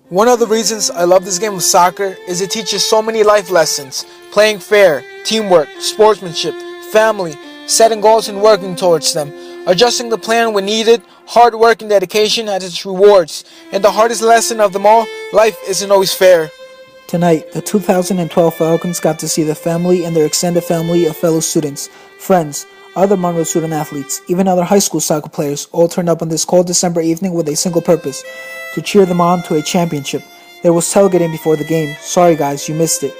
One of the reasons I love this game of soccer is it teaches so many life lessons. Playing fair, teamwork, sportsmanship, family, setting goals and working towards them, adjusting the plan when needed, hard work and dedication has its rewards, and the hardest lesson of them all, life isn't always fair. Tonight, the 2012 Falcons got to see the family and their extended family of fellow students, friends, other Monroe student athletes, even other high school soccer players, all turned up on this cold December evening with a single purpose: to cheer them on to a championship. There was tailgating before the game. Sorry guys, you missed it.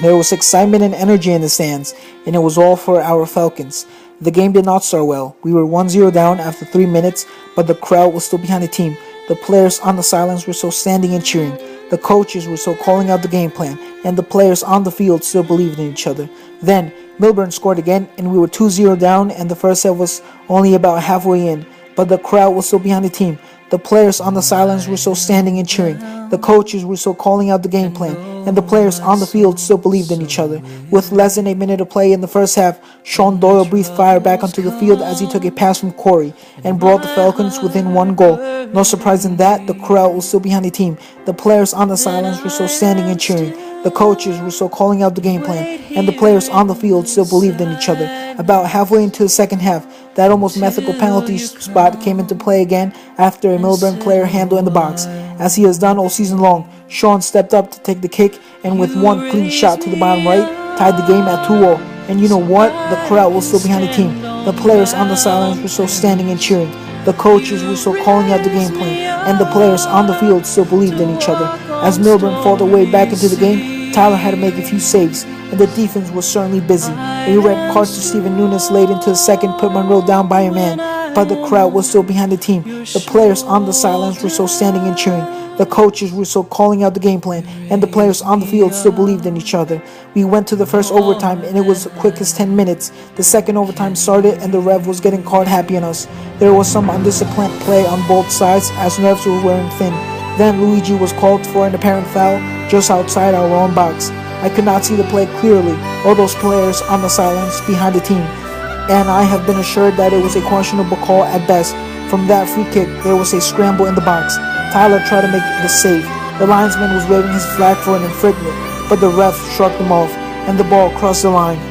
There was excitement and energy in the stands, and it was all for our Falcons. The game did not start well. We were 1-0 down after 3 minutes, but the crowd was still behind the team. The players on the sidelines were still standing and cheering. The coaches were still calling out the game plan, and the players on the field still believed in each other. Then, Milburn scored again, and we were 2-0 down, and the first half was only about halfway in, but the crowd was still behind the team. The players on the sidelines were still standing and cheering. The coaches were still calling out the game plan, and the players on the field still believed in each other. With less than a minute to play in the first half, Sean Doyle breathed fire back onto the field as he took a pass from Corey and brought the Falcons within 1 goal. No surprise in that, the crowd was still behind the team. The players on the sidelines were still standing and cheering. The coaches were still calling out the game plan, and the players on the field still believed in each other. About halfway into the second half, that almost mythical penalty spot came into play again after a Milburn player handled in the box. As he has done all season long, Sean stepped up to take the kick, and with one clean shot to the bottom right, tied the game at 2-2. And you know what? The crowd was still behind the team. The players on the sidelines were still standing and cheering. The coaches were still calling out the game plan, and the players on the field still believed in each other. As Milburn fought their way back into the game, Tyler had to make a few saves, and the defense was certainly busy. A red card to Steven Nunes late into the second put Monroe down by a man, but the crowd was still behind the team. The players on the sidelines were still standing and cheering. The coaches were still calling out the game plan, and the players on the field still believed in each other. We went to the first overtime, and it was the quickest 10 minutes. The second overtime started, and the ref was getting card happy on us. There was some undisciplined play on both sides, as refs were wearing thin. Then Luigi was called for an apparent foul just outside our own box. I could not see the play clearly, all those players on the sidelines behind the team, and I have been assured that it was a questionable call at best. From that free kick, there was a scramble in the box. Tyler tried to make the save. The linesman was waving his flag for an infringement, but the ref shrugged him off, and the ball crossed the line.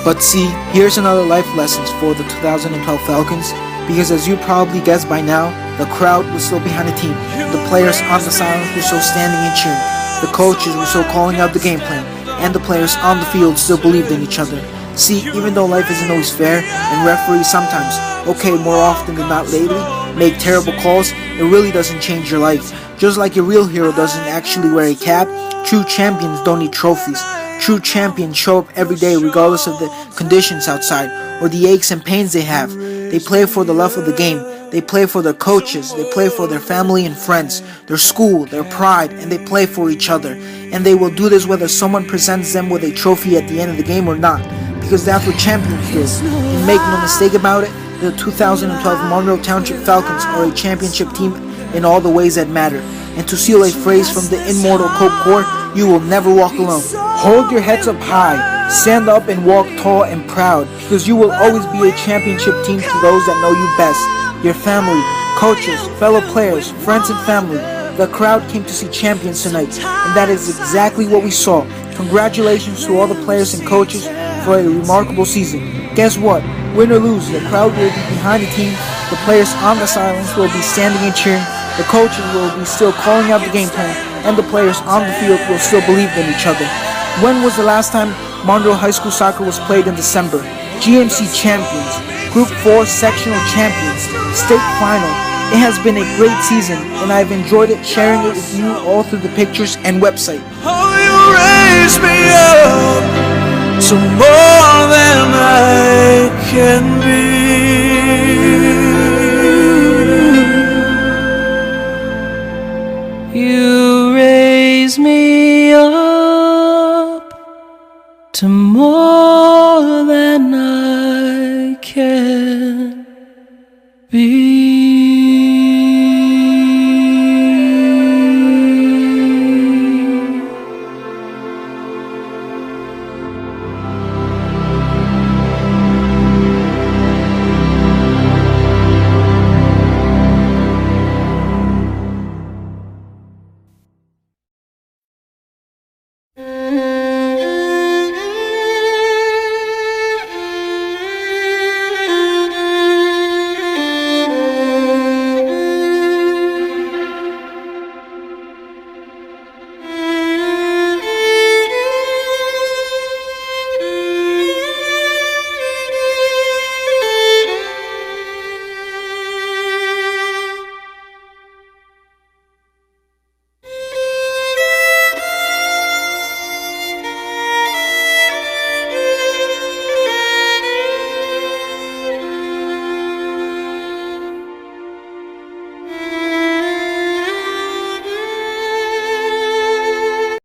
But see, here's another life lesson for the 2012 Falcons, because as you probably guessed by now, the crowd was still behind the team. The players on the sidelines were still standing and cheering. The coaches were still calling out the game plan, and the players on the field still believed in each other. See, even though life isn't always fair, and referees sometimes, okay, more often than not lately, make terrible calls, it really doesn't change your life. Just like a real hero doesn't actually wear a cap, true champions don't need trophies. True champions show up every day regardless of the conditions outside, or the aches and pains they have. They play for the love of the game. They play for their coaches, they play for their family and friends, their school, their pride, and they play for each other. And they will do this whether someone presents them with a trophy at the end of the game or not, because that's what champions do. And make no mistake about it, the 2012 Monroe Township Falcons are a championship team in all the ways that matter. And to steal a phrase from the immortal Coke Core, you will never walk alone. Hold your heads up high, stand up and walk tall and proud, because you will always be a championship team to those that know you best. Your family, coaches, fellow players, friends and family. The crowd came to see champions tonight, and that is exactly what we saw. Congratulations to all the players and coaches for a remarkable season. Guess what? Win or lose, the crowd will be behind the team, the players on the sidelines will be standing and cheering, the coaches will be still calling out the game plan, and the players on the field will still believe in each other. When was the last time Monroe High School soccer was played in December? GMC champions, Group 4 sectional champions, state final. It has been a great season, and I've enjoyed it sharing it with you all through the pictures and website. Oh, you raise me up to more than I can be. You raise me up to more